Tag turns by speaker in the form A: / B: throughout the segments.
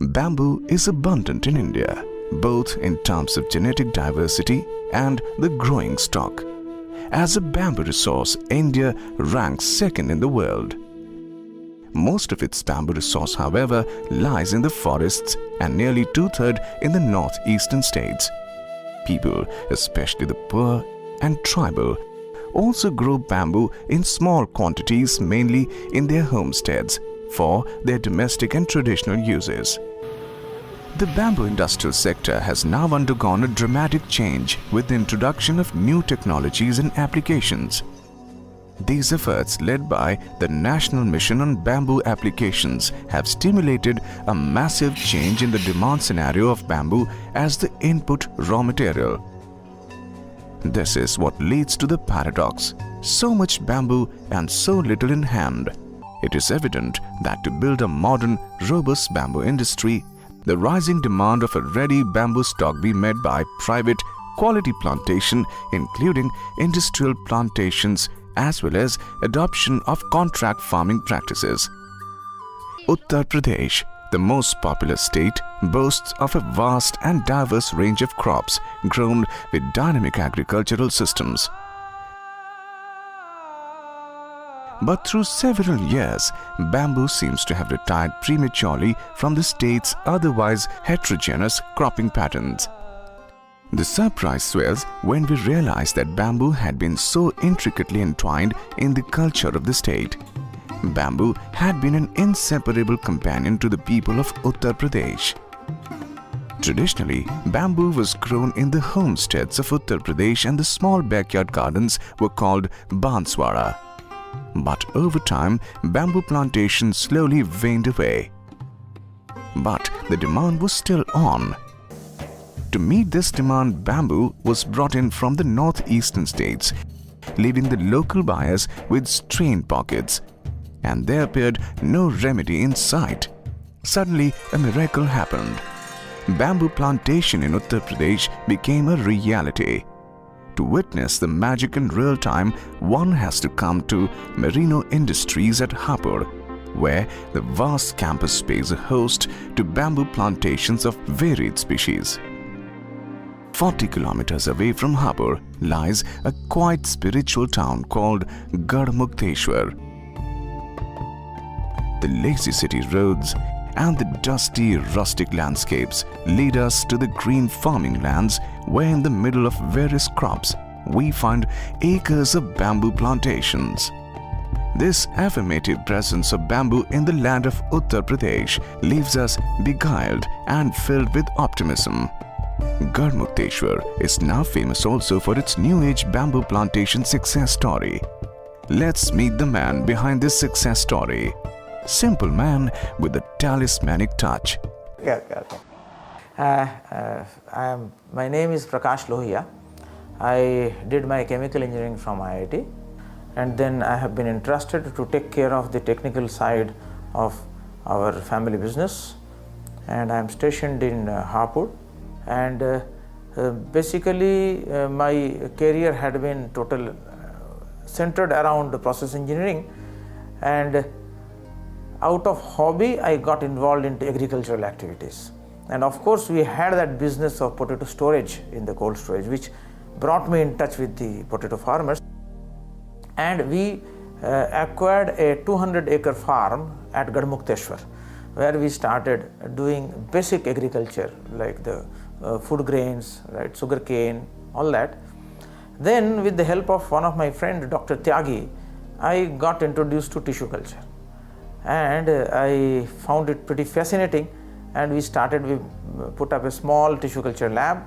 A: Bamboo is abundant in India, both in terms of genetic diversity and the growing stock. As a bamboo resource, India ranks second in the world. Most of its bamboo resource, however, lies in the forests and nearly two-thirds in the northeastern states. People, especially the poor and tribal, also grow bamboo in small quantities, mainly in their homesteads, for their domestic and traditional uses. The bamboo industrial sector has now undergone a dramatic change with the introduction of new technologies and applications. These efforts, led by the National Mission on Bamboo Applications, have stimulated a massive change in the demand scenario of bamboo as the input raw material. This is what leads to the paradox: so much bamboo and so little in hand. It is evident that to build a modern, robust bamboo industry, the rising demand of a ready bamboo stock be met by private quality plantation, including industrial plantations, as well as adoption of contract farming practices. Uttar Pradesh, the most populous state, boasts of a vast and diverse range of crops grown with dynamic agricultural systems. But through several years, bamboo seems to have retired prematurely from the state's otherwise heterogeneous cropping patterns. The surprise swells when we realize that bamboo had been so intricately entwined in the culture of the state. Bamboo had been an inseparable companion to the people of Uttar Pradesh. Traditionally, bamboo was grown in the homesteads of Uttar Pradesh, and the small backyard gardens were called banswara. But over time, bamboo plantations slowly waned away. But the demand was still on. To meet this demand, bamboo was brought in from the northeastern states, leaving the local buyers with strained pockets. And there appeared no remedy in sight. Suddenly, a miracle happened. Bamboo plantation in Uttar Pradesh became a reality. To witness the magic in real time, one has to come to Merino Industries at Hapur, where the vast campus pays a host to bamboo plantations of varied species. 40 kilometers away from Hapur lies a quite spiritual town called Garhmukteshwar. The lazy city roads and the dusty, rustic landscapes lead us to the green farming lands, where in the middle of various crops we find acres of bamboo plantations. This affirmative presence of bamboo in the land of Uttar Pradesh leaves us beguiled and filled with optimism. Garhmukteshwar is now famous also for its New Age bamboo plantation success story. Let's meet the man behind this success story. Simple man with a talismanic touch.
B: My name is Prakash Lohia. I did my chemical engineering from IIT, and then I have been entrusted to take care of the technical side of our family business, and I am stationed in Hapur. And basically my career had been total centered around the process engineering, and out of hobby I got involved into agricultural activities. And of course we had that business of potato storage in the cold storage, which brought me in touch with the potato farmers, and we acquired a 200-acre farm at Garhmukteshwar, where we started doing basic agriculture like the food grains, right, sugar cane, all that. Then with the help of one of my friends, Dr. Tyagi, I got introduced to tissue culture, and I found it pretty fascinating, and we put up a small tissue culture lab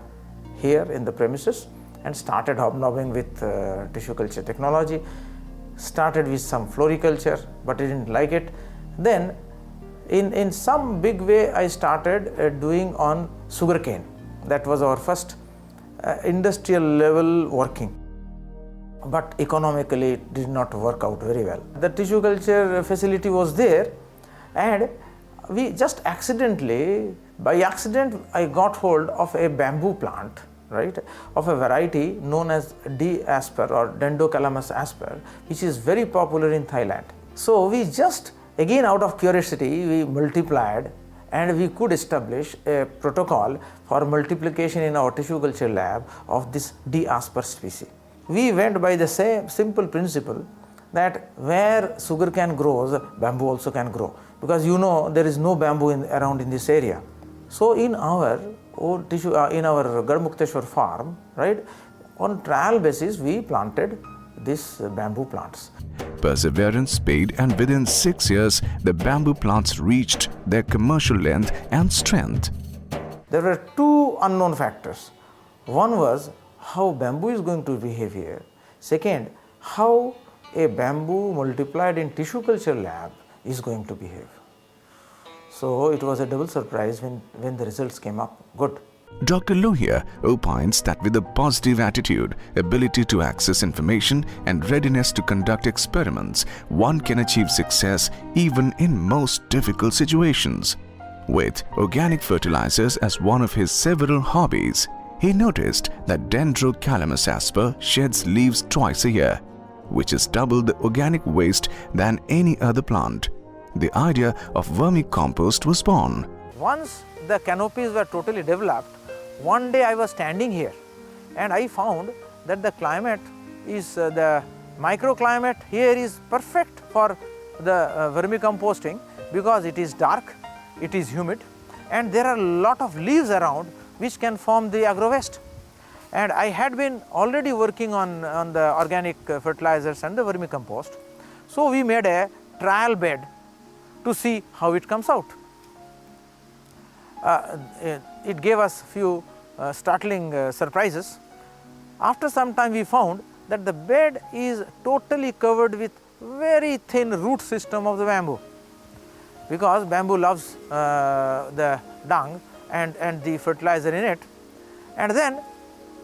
B: here in the premises and started hobnobbing with tissue culture technology. Started with some floriculture, but I didn't like it. Then in some big way I started doing on sugarcane. That was our first industrial level working, but economically it did not work out very well. The tissue culture facility was there, and we just by accident I got hold of a bamboo plant, right, of a variety known as D. asper or Dendrocalamus asper, which is very popular in Thailand. So we just, again out of curiosity, we multiplied and we could establish a protocol for multiplication in our tissue culture lab of this D. asper species. We went by the same simple principle that where sugarcane grows, bamboo also can grow, because you know there is no bamboo around in this area. So in our old tissue, in our Garmukteshwar farm, right, on trial basis we planted these bamboo plants.
A: Perseverance paid, and within 6 years, the bamboo plants reached their commercial length and strength.
B: There were two unknown factors. One was how bamboo is going to behave here. Second, how a bamboo multiplied in tissue culture lab is going to behave. So it was a double surprise when the results came up good.
A: Dr. Lohia opines that with a positive attitude, ability to access information, and readiness to conduct experiments, one can achieve success even in most difficult situations. With organic fertilizers as one of his several hobbies, he noticed that Dendrocalamus asper sheds leaves twice a year, which is double the organic waste than any other plant. The idea of vermicompost was born.
B: Once the canopies were totally developed, one day I was standing here and I found that the climate is, the microclimate here is perfect for the vermicomposting, because it is dark, it is humid, and there are a lot of leaves around which can form the agro waste. And I had been already working on the organic fertilizers and the vermicompost. So we made a trial bed to see how it comes out. It gave us few startling surprises. After some time we found that the bed is totally covered with very thin root system of the bamboo, because bamboo loves the dung and the fertilizer in it. And then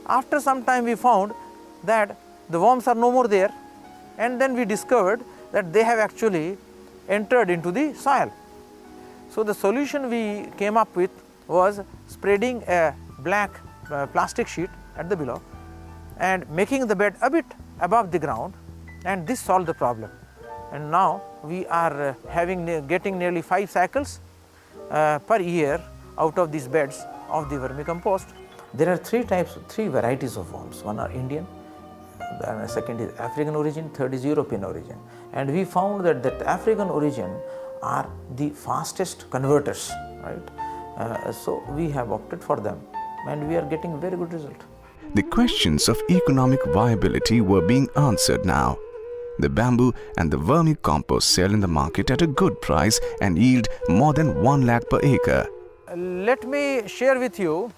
B: after some time we found that the worms are no more there, and then we discovered that they have actually entered into the soil. So the solution we came up with was spreading a black plastic sheet at the below and making the bed a bit above the ground, and this solved the problem. And now we are getting nearly 5 cycles per year out of these beds of the vermicompost. There are three varieties of worms. One are Indian, the second is African origin, third is European origin. And we found that African origin are the fastest converters, right? So we have opted for them, and we are getting very good result.
A: The questions of economic viability were being answered now. The bamboo and the vermicompost sell in the market at a good price and yield more than 1 lakh per acre.
B: Let me share with you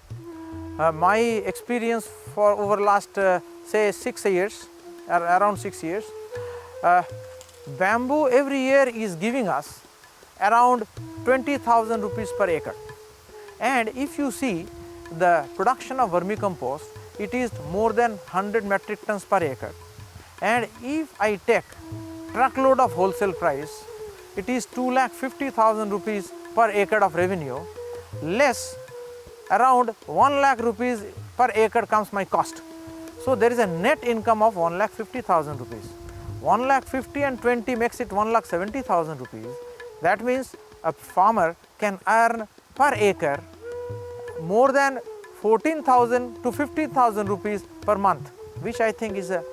B: my experience for over last say 6 years, around 6 years. Bamboo every year is giving us around 20,000 rupees per acre. And if you see the production of vermicompost, it is more than 100 metric tons per acre. And if I take truckload of wholesale price, it is 2,50,000 rupees per acre of revenue, less around 1 lakh rupees per acre comes my cost. So there is a net income of 1,50,000 rupees. 1,50,000 and 20 makes it 1,70,000 rupees. That means a farmer can earn per acre more than 14,000 to 15,000 rupees per month, which I think is a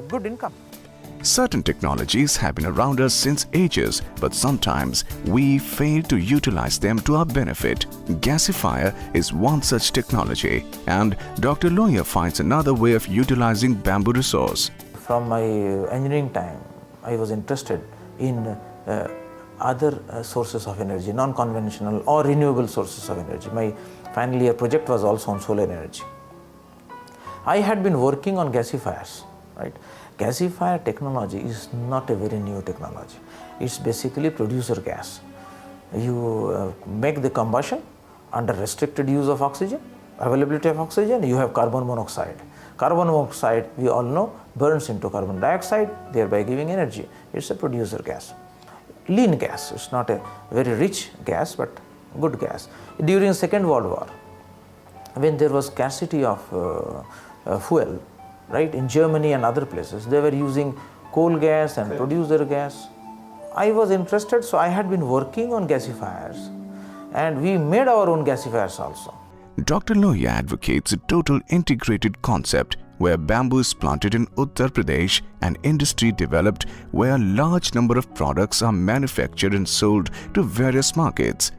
B: good income.
A: Certain technologies have been around us since ages, but sometimes we fail to utilize them to our benefit. Gasifier is one such technology, and Dr. Lohia finds another way of utilizing bamboo resource.
B: From my engineering time, I was interested in other sources of energy, non-conventional or renewable sources of energy. My final year project was also on solar energy. I had been working on gasifiers, right? Gasifier technology is not a very new technology. It's basically producer gas. You make the combustion under restricted use of oxygen, availability of oxygen, you have carbon monoxide. Carbon monoxide, we all know, burns into carbon dioxide, thereby giving energy. It's a producer gas. Lean gas, it's not a very rich gas, but good gas. During Second World War, when there was scarcity of fuel, right, in Germany and other places, they were using coal gas and producer gas. I was interested, so I had been working on gasifiers, and we made our own gasifiers also.
A: Dr. Lohia advocates a total integrated concept where bamboo is planted in Uttar Pradesh and industry developed where a large number of products are manufactured and sold to various markets.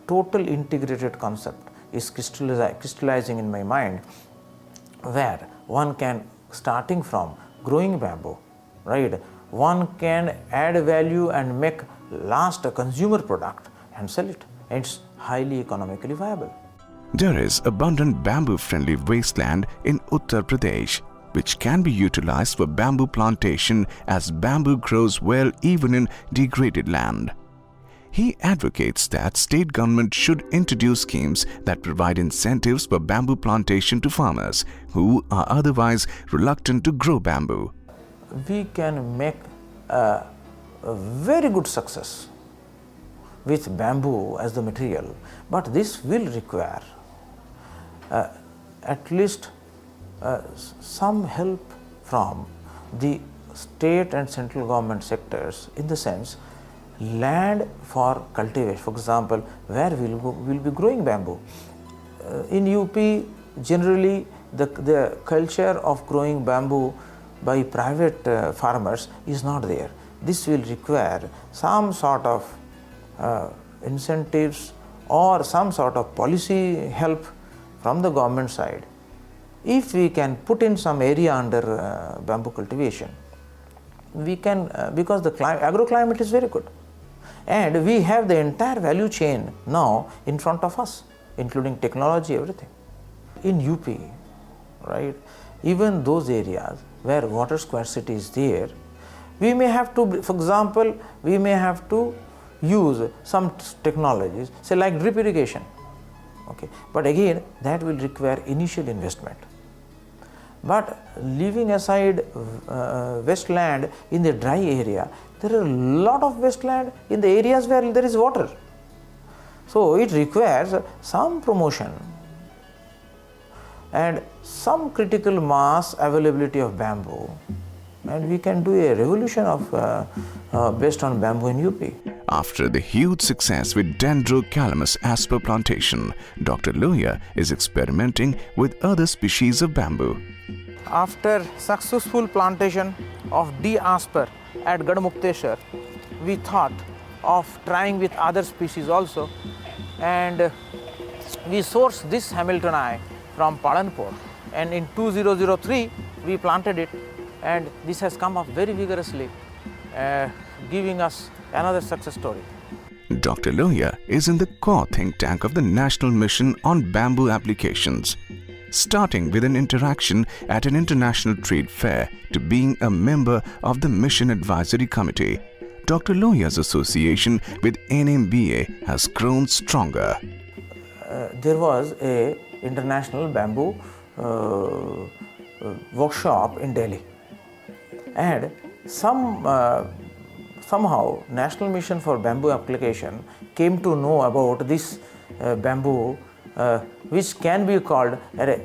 B: Total integrated concept is crystallizing in my mind, where one can, starting from growing bamboo, right, one can add value and make last a consumer product and sell it. It's highly economically viable.
A: There is abundant bamboo-friendly wasteland in Uttar Pradesh, which can be utilized for bamboo plantation as bamboo grows well even in degraded land. He advocates that state government should introduce schemes that provide incentives for bamboo plantation to farmers who are otherwise reluctant to grow bamboo.
B: We can make a very good success with bamboo as the material, but this will require at least some help from the state and central government sectors, in the sense land for cultivation. For example, where we'll be growing bamboo. In UP, generally the culture of growing bamboo by private farmers is not there. This will require some sort of incentives or some sort of policy help from the government side. If we can put in some area under bamboo cultivation, we can, because the agroclimate is very good, and we have the entire value chain now in front of us, including technology, everything. In UP, right, even those areas where water scarcity is there, we may have to, for example, we may have to use some technologies, say like drip irrigation. Okay. But again, that will require initial investment. But leaving aside wasteland in the dry area, there are a lot of wasteland in the areas where there is water. So it requires some promotion and some critical mass availability of bamboo, and we can do a revolution of based on bamboo in UP.
A: After the huge success with Dendrocalamus asper plantation, Dr. Lohia is experimenting with other species of bamboo.
B: After successful plantation of D. asper at Gadmukteshwar, we thought of trying with other species also, and we sourced this Hamiltoni from Palanpur, and in 2003 we planted it, and this has come up very vigorously, giving us another success story.
A: Dr. Lohia is in the core think tank of the National Mission on Bamboo Applications. Starting with an interaction at an international trade fair to being a member of the Mission Advisory Committee, Dr. Lohia's association with NMBA has grown stronger.
B: There was an international bamboo workshop in Delhi, and somehow National Mission for Bamboo Application came to know about this bamboo, which can be called an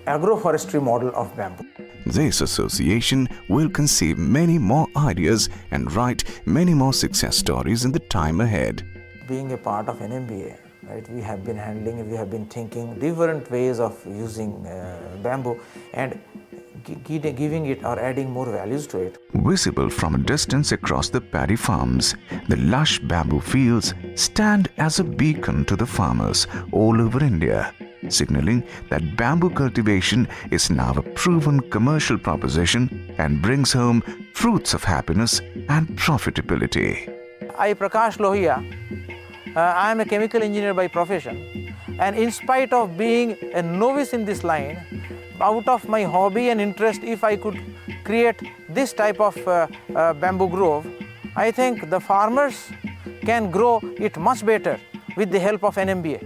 B: agroforestry model of bamboo.
A: This association will conceive many more ideas and write many more success stories in the time ahead.
B: Being a part of NMBA, right, we have been thinking different ways of using bamboo and giving it or adding more values to it.
A: Visible from a distance across the paddy farms, the lush bamboo fields stand as a beacon to the farmers all over India, signaling that bamboo cultivation is now a proven commercial proposition and brings home fruits of happiness and profitability.
B: I, Prakash Lohia, I am a chemical engineer by profession, and in spite of being a novice in this line, out of my hobby and interest, if I could create this type of bamboo grove, I think the farmers can grow it much better with the help of NMBA.